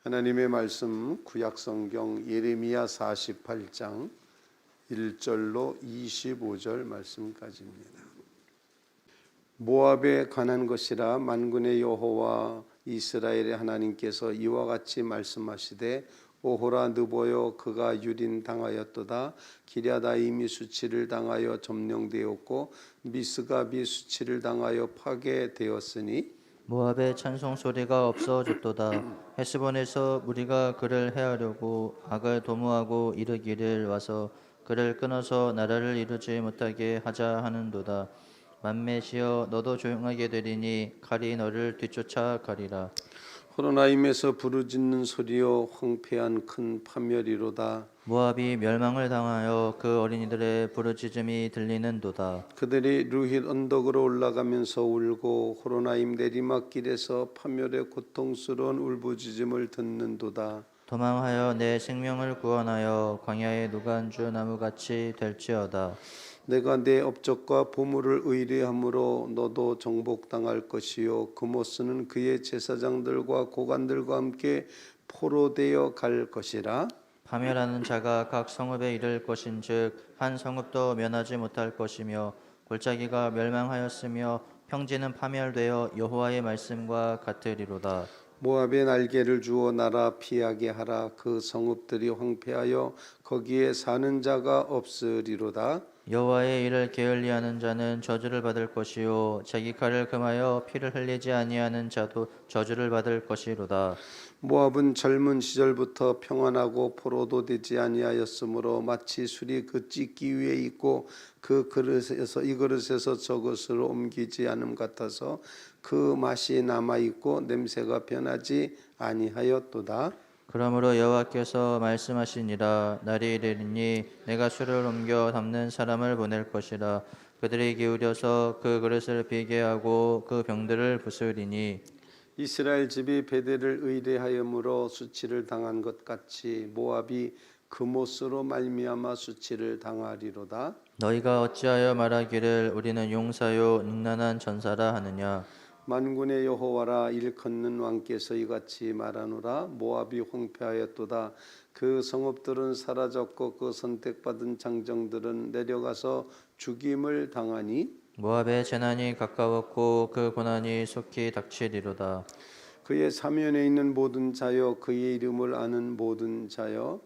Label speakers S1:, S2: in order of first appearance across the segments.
S1: 하나님의 말씀 구약성경 예레미야 48장 1절로 25절 말씀까지입니다. 모압에 관한 것이라 만군의 여호와 이스라엘의 하나님께서 이와 같이 말씀하시되 오호라 느보여 그가 유린당하였도다. 기랴다임이 수치를 당하여 점령되었고 미스갑이 수치를 당하여 파괴되었으니
S2: 모압의 찬송 소리가 없어졌도다. 헤스본에서 무리가 그를 해하려고 악을 도모하고 이르기를 와서 그를 끊어서 나라를 이루지 못하게 하자 하는도다. 만메시여 너도 조용하게 되리니 칼이 너를 뒤쫓아 가리라.
S1: 호로나임에서 부르짖는 소리여 황폐한 큰 파멸이로다.
S2: 모압이 멸망을 당하여 그 어린이들의 부르짖음이 들리는도다.
S1: 그들이 루힛 언덕으로 올라가면서 울고 호로나임 내리막길에서 파멸의 고통스러운 울부짖음을 듣는도다.
S2: 도망하여 내 생명을 구원하여 광야의 누간주 나무같이 될지어다.
S1: 내가 내 업적과 보물을 의뢰함으로 너도 정복당할 것이요 그모스는 그의 제사장들과 고관들과 함께 포로되어 갈 것이라.
S2: 파멸하는 자가 각 성읍에 이를 것인즉 한 성읍도 면하지 못할 것이며 골짜기가 멸망하였으며 평지는 파멸되어 여호와의 말씀과 같으리로다.
S1: 모압에 날개를 주어 나라 피하게 하라. 그 성읍들이 황폐하여 거기에 사는 자가 없으리로다.
S2: 여호와의 일을 게을리하는 자는 저주를 받을 것이요 자기 칼을 금하여 피를 흘리지 아니하는 자도 저주를 받을 것이로다.
S1: 모압은 젊은 시절부터 평안하고 포로도 되지 아니하였으므로 마치 술이 그 찢기 위에 있고 그 그릇에서 이 그릇에서 저것으로 옮기지 않음 같아서 그 맛이 남아 있고 냄새가 변하지 아니하였도다.
S2: 그러므로 여호와께서 말씀하시니라. 날이 이르리니 내가 술을 옮겨 담는 사람을 보낼 것이라. 그들이 기울여서 그 그릇을 비게 하고 그 병들을 부수리니
S1: 이스라엘 집이 베델을 의뢰하여므로 수치를 당한 것 같이 모압이 그못으로 말미암아 수치를 당하리로다.
S2: 너희가 어찌하여 말하기를 우리는 용사요 능란한 전사라 하느냐.
S1: 만군의 여호와라 일컫는 왕께서 이같이 말하노라. 모압이 황폐하였도다. 그 성읍들은 사라졌고 그 선택받은 장정들은 내려가서 죽임을 당하니
S2: 모압의 재난이 가까웠고 그 고난이 속히 닥치리로다.
S1: 그의 사면에 있는 모든 자여 그의 이름을 아는 모든 자여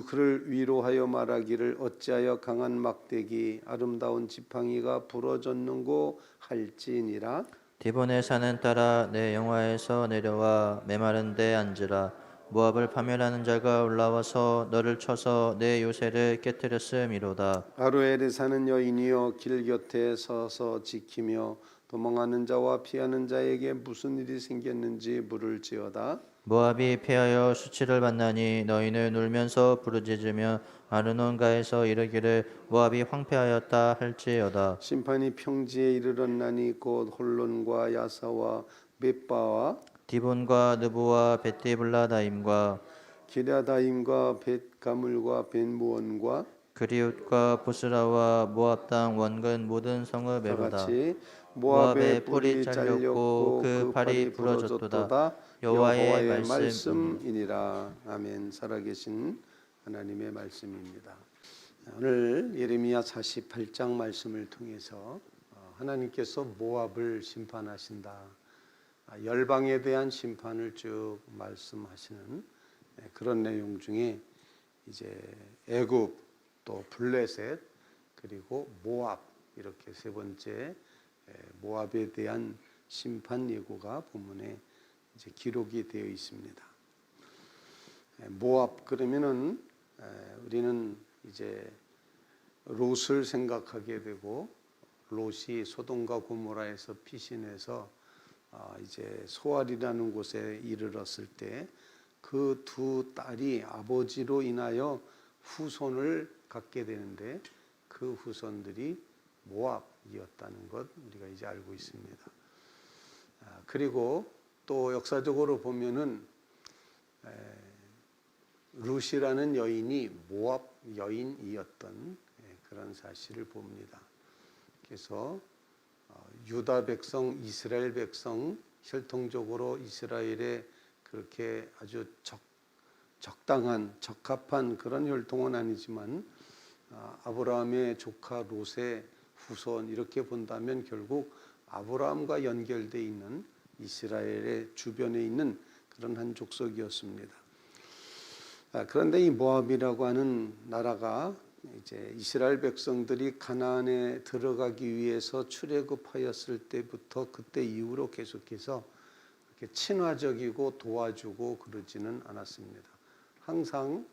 S1: 그를 위로하여 말하기를 어찌하여 강한 막대기 아름다운 지팡이가 부러졌는고 할지니라.
S2: 디본의 산은 따라 내 영화에서 내려와 메마른 데 앉으라. 모압을 파멸하는 자가 올라와서 너를 쳐서 내 요새를 깨뜨렸음이로다.
S1: 아로엘에 사는 여인이여 길 곁에 서서 지키며 도망하는 자와 피하는 자에게 무슨 일이 생겼는지 물을지어다.
S2: 모압이 패하여 수치를 받나니 너희는 울면서 부르짖으며 아르논가에서 이르기를 모압이 황폐하였다 할지어다.
S1: 심판이 평지에 이르렀나니 곧 홀론과 야사와 벳바와
S2: 디본과 느보와 베티블라다임과
S1: 기랴다임과 벳가물과 벳무원과
S2: 그리웃과 보스라와 모압 땅 원근 모든 성읍에로다.
S1: 같이
S2: 모압의 뿔이 잘렸고 그 팔이 부러졌도다. 여호와의 말씀.
S1: 말씀이니라. 아멘. 살아계신 하나님의 말씀입니다. 오늘 예레미야 48장 말씀을 통해서 하나님께서 모압을 심판하신다. 열방에 대한 심판을 쭉 말씀하시는 그런 내용 중에 이제 애굽 또 블레셋 그리고 모압 이렇게 세 번째 모압에 대한 심판 예고가 본문에 이제 기록이 되어 있습니다. 모압 그러면은 우리는 이제 롯을 생각하게 되고 롯이 소돔과 고모라에서 피신해서 이제 소알이라는 곳에 이르렀을 때 그 두 딸이 아버지로 인하여 후손을 갖게 되는데 그 후손들이 모압이었다는 것 우리가 이제 알고 있습니다. 그리고 또 역사적으로 보면은 룻이라는 여인이 모압 여인이었던 그런 사실을 봅니다. 그래서 유다 백성, 이스라엘 백성 혈통적으로 이스라엘의 그 그렇게 아주 적당한 적합한 그런 혈통은 아니지만 아브라함의 조카 롯의 후손 이렇게 본다면 결국 아브라함과 연결되어 있는 이스라엘의 주변에 있는 그런 한 족속이었습니다. 그런데 이 모압이라고 하는 나라가 이제 이스라엘 백성들이 가나안에 들어가기 위해서 출애굽하였을 때부터 그때 이후로 계속해서 이렇게 친화적이고 도와주고 그러지는 않았습니다. 항상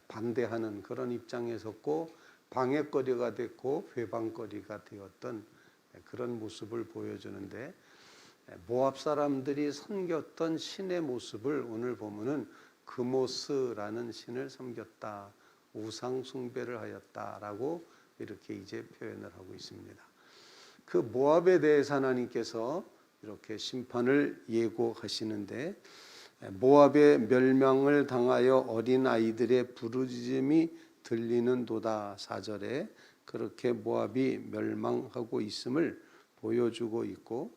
S1: 반대하는 그런 입장에 섰고 방해거리가 됐고 회방거리가 되었던 그런 모습을 보여주는데 모압 사람들이 섬겼던 신의 모습을 오늘 보면은 그모스라는 신을 섬겼다, 우상 숭배를 하였다라고 이렇게 이제 표현을 하고 있습니다. 그 모압에 대해서 하나님께서 이렇게 심판을 예고하시는데 모압의 멸망을 당하여 어린 아이들의 부르짖음이 들리는도다 4절에 그렇게 모압이 멸망하고 있음을 보여주고 있고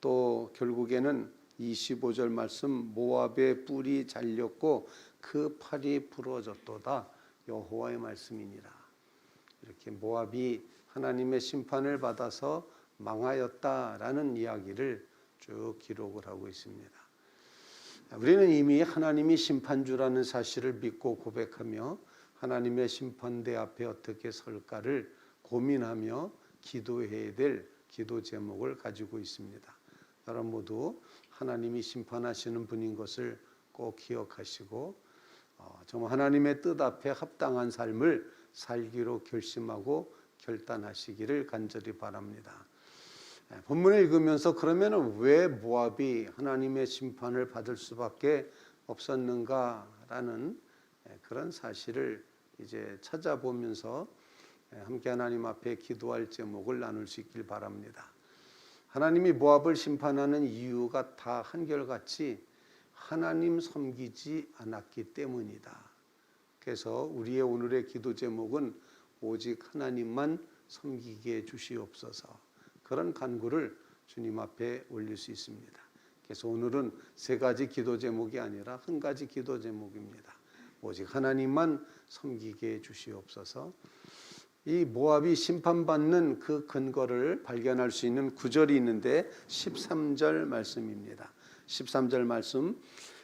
S1: 또 결국에는 25절 말씀 모압의 뿔이 잘렸고 그 팔이 부러졌도다 여호와의 말씀이니라. 이렇게 모압이 하나님의 심판을 받아서 망하였다라는 이야기를 쭉 기록을 하고 있습니다. 우리는 이미 하나님이 심판주라는 사실을 믿고 고백하며 하나님의 심판대 앞에 어떻게 설까를 고민하며 기도해야 될 기도 제목을 가지고 있습니다. 여러분 모두 하나님이 심판하시는 분인 것을 꼭 기억하시고 정말 하나님의 뜻 앞에 합당한 삶을 살기로 결심하고 결단하시기를 간절히 바랍니다. 본문을 읽으면서 그러면 왜 모압이 하나님의 심판을 받을 수밖에 없었는가라는 그런 사실을 이제 찾아보면서 함께 하나님 앞에 기도할 제목을 나눌 수 있길 바랍니다. 하나님이 모압을 심판하는 이유가 다 한결같이 하나님 섬기지 않았기 때문이다. 그래서 우리의 오늘의 기도 제목은 오직 하나님만 섬기게 해 주시옵소서. 그런 간구를 주님 앞에 올릴 수 있습니다. 그래서 오늘은 세 가지 기도 제목이 아니라 한 가지 기도 제목입니다. 오직 하나님만 섬기게 해 주시옵소서. 이 모압이 심판받는 그 근거를 발견할 수 있는 구절이 있는데 13절 말씀입니다. 13절 말씀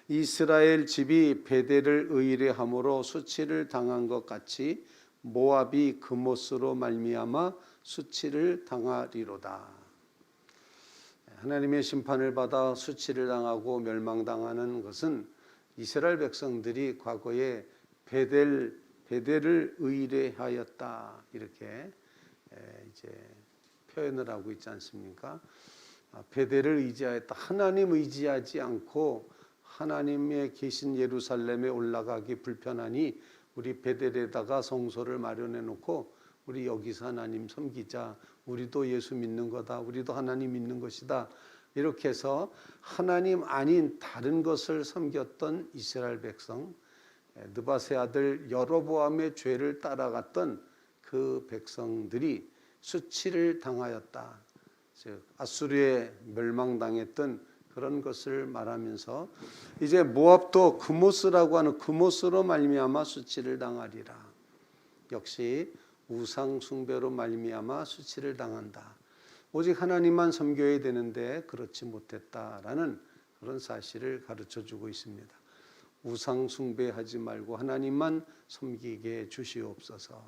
S1: 이스라엘 집이 베델을 의뢰함으로 수치를 당한 것 같이 모압이 그못으로 말미암아 수치를 당하리로다. 하나님의 심판을 받아 수치를 당하고 멸망당하는 것은 이스라엘 백성들이 과거에 베델을 의뢰하였다 이렇게 이제 표현을 하고 있지 않습니까? 베델을 의지하였다. 하나님 의지하지 않고 하나님의 계신 예루살렘에 올라가기 불편하니 우리 베델에다가 성소를 마련해 놓고 우리 여기서 하나님 섬기자. 우리도 예수 믿는 거다. 우리도 하나님 믿는 것이다. 이렇게 해서 하나님 아닌 다른 것을 섬겼던 이스라엘 백성, 느바세 아들 여로보암의 죄를 따라갔던 그 백성들이 수치를 당하였다. 즉 아수르에 멸망당했던 그런 것을 말하면서 이제 모압도 그모스라고 하는 그모스로 말미암아 수치를 당하리라. 역시 우상 숭배로 말미암아 수치를 당한다. 오직 하나님만 섬겨야 되는데 그렇지 못했다라는 그런 사실을 가르쳐주고 있습니다. 우상 숭배하지 말고 하나님만 섬기게 주시옵소서.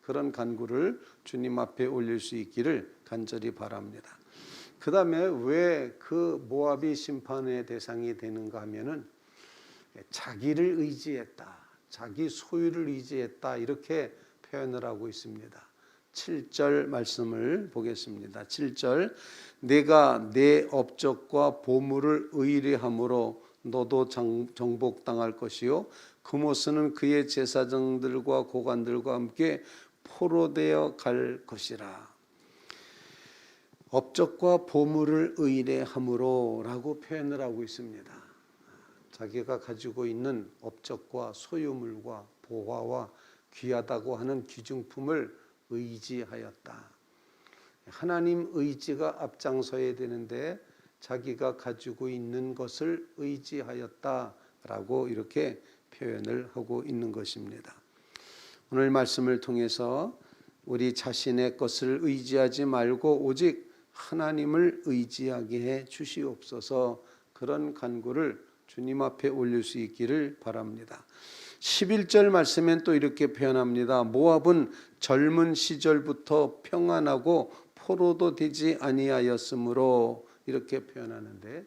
S1: 그런 간구를 주님 앞에 올릴 수 있기를 간절히 바랍니다. 그 다음에 왜 그 모압이 심판의 대상이 되는가 하면은 자기를 의지했다. 자기 소유를 의지했다. 이렇게 표현을 하고 있습니다. 7절 말씀을 보겠습니다. 7절 내가 내 업적과 보물을 의뢰함으로 너도 정복당할 것이요 그모스는 그의 제사장들과 고관들과 함께 포로되어 갈 것이라. 업적과 보물을 의뢰함으로 라고 표현을 하고 있습니다. 자기가 가지고 있는 업적과 소유물과 보화와 귀하다고 하는 귀중품을 의지하였다. 하나님 의지가 앞장서야 되는데 자기가 가지고 있는 것을 의지하였다라고 이렇게 표현을 하고 있는 것입니다. 오늘 말씀을 통해서 우리 자신의 것을 의지하지 말고 오직 하나님을 의지하게 해 주시옵소서, 그런 간구를 주님 앞에 올릴 수 있기를 바랍니다. 11절 말씀엔 또 이렇게 표현합니다. 모압은 젊은 시절부터 평안하고 포로도 되지 아니하였으므로, 이렇게 표현하는데,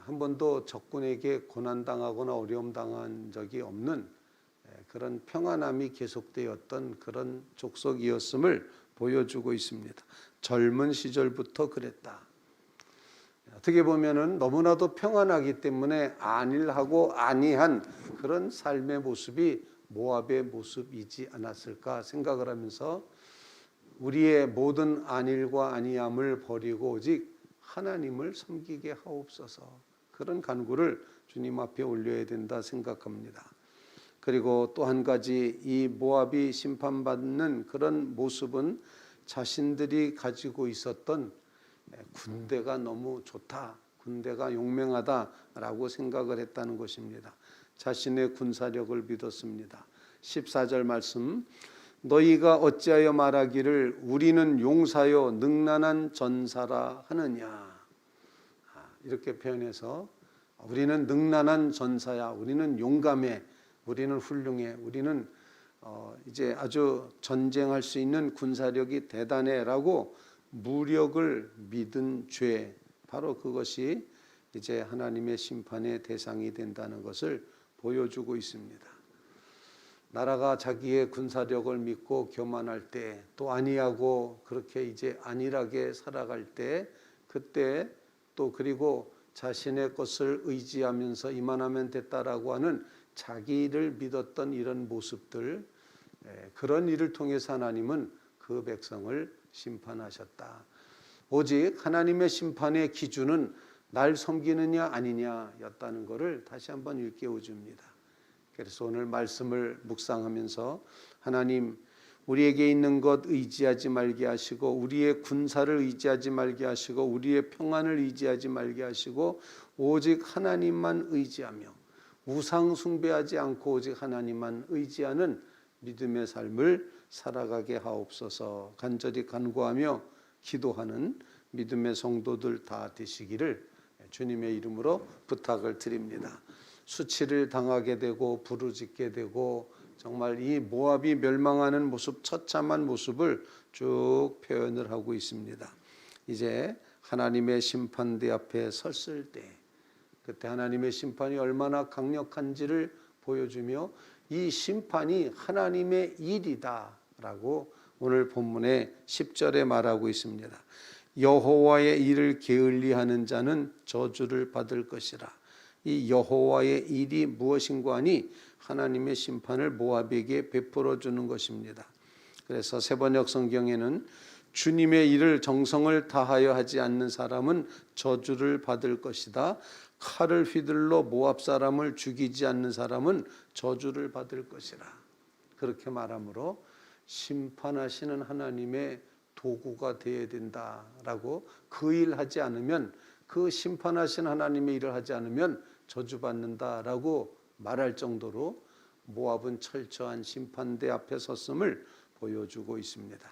S1: 한 번도 적군에게 고난당하거나 어려움 당한 적이 없는 그런 평안함이 계속되었던 그런 족속이었음을 보여주고 있습니다. 젊은 시절부터 그랬다. 어떻게 보면은 너무나도 평안하기 때문에 안일하고 안이한 그런 삶의 모습이 모압의 모습이지 않았을까 생각을 하면서, 우리의 모든 안일과 안이함을 버리고 오직 하나님을 섬기게 하옵소서, 그런 간구를 주님 앞에 올려야 된다 생각합니다. 그리고 또 한 가지, 이 모압이 심판받는 그런 모습은 자신들이 가지고 있었던 군대가 너무 좋다, 군대가 용맹하다라고 생각을 했다는 것입니다. 자신의 군사력을 믿었습니다. 14절 말씀, 너희가 어찌하여 말하기를 우리는 용사요 능란한 전사라 하느냐, 이렇게 표현해서 우리는 능란한 전사야, 우리는 용감해, 우리는 훌륭해, 우리는 이제 아주 전쟁할 수 있는 군사력이 대단해라고 무력을 믿은 죄, 바로 그것이 이제 하나님의 심판의 대상이 된다는 것을 보여주고 있습니다. 나라가 자기의 군사력을 믿고 교만할 때, 또 안이하고 그렇게 이제 안일하게 살아갈 때, 그때 또 그리고 자신의 것을 의지하면서 이만하면 됐다라고 하는 자기를 믿었던 이런 모습들, 그런 일을 통해서 하나님은 그 백성을 심판하셨다. 오직 하나님의 심판의 기준은 날 섬기느냐 아니냐였다는 것을 다시 한번 일깨워 줍니다. 그래서 오늘 말씀을 묵상하면서 하나님, 우리에게 있는 것 의지하지 말게 하시고, 우리의 군사를 의지하지 말게 하시고, 우리의 평안을 의지하지 말게 하시고, 오직 하나님만 의지하며 우상 숭배하지 않고 오직 하나님만 의지하는 믿음의 삶을 살아가게 하옵소서, 간절히 간구하며 기도하는 믿음의 성도들 다 되시기를 주님의 이름으로 부탁을 드립니다. 수치를 당하게 되고 부르짖게 되고, 정말 이 모압이 멸망하는 모습, 처참한 모습을 쭉 표현을 하고 있습니다. 이제 하나님의 심판대 앞에 섰을 때, 그때 하나님의 심판이 얼마나 강력한지를 보여주며, 이 심판이 하나님의 일이다라고 오늘 본문의 10절에 말하고 있습니다. 여호와의 일을 게을리하는 자는 저주를 받을 것이라. 이 여호와의 일이 무엇인가 하니 하나님의 심판을 모압에게 베풀어 주는 것입니다. 그래서 세번역 성경에는 주님의 일을 정성을 다하여 하지 않는 사람은 저주를 받을 것이다, 칼을 휘둘러 모압 사람을 죽이지 않는 사람은 저주를 받을 것이라, 그렇게 말하므로 심판하시는 하나님의 도구가 되어야 된다라고, 그 일 하지 않으면, 그 심판하신 하나님의 일을 하지 않으면 저주받는다라고 말할 정도로 모압은 철저한 심판대 앞에 섰음을 보여주고 있습니다.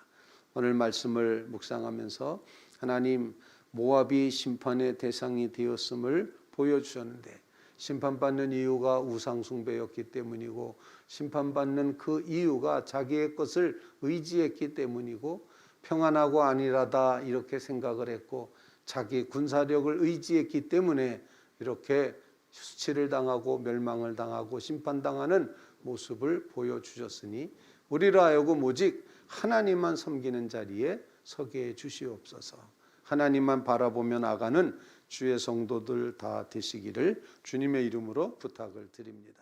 S1: 오늘 말씀을 묵상하면서 하나님, 모압이 심판의 대상이 되었음을 보여주셨는데, 심판받는 이유가 우상숭배였기 때문이고, 심판받는 그 이유가 자기의 것을 의지했기 때문이고, 평안하고 안일하다 이렇게 생각을 했고, 자기 군사력을 의지했기 때문에 이렇게 수치를 당하고 멸망을 당하고 심판당하는 모습을 보여주셨으니, 우리로 하여금 오직 하나님만 섬기는 자리에 서게 해 주시옵소서. 하나님만 바라보며 나가는 주의 성도들 다 되시기를 주님의 이름으로 부탁을 드립니다.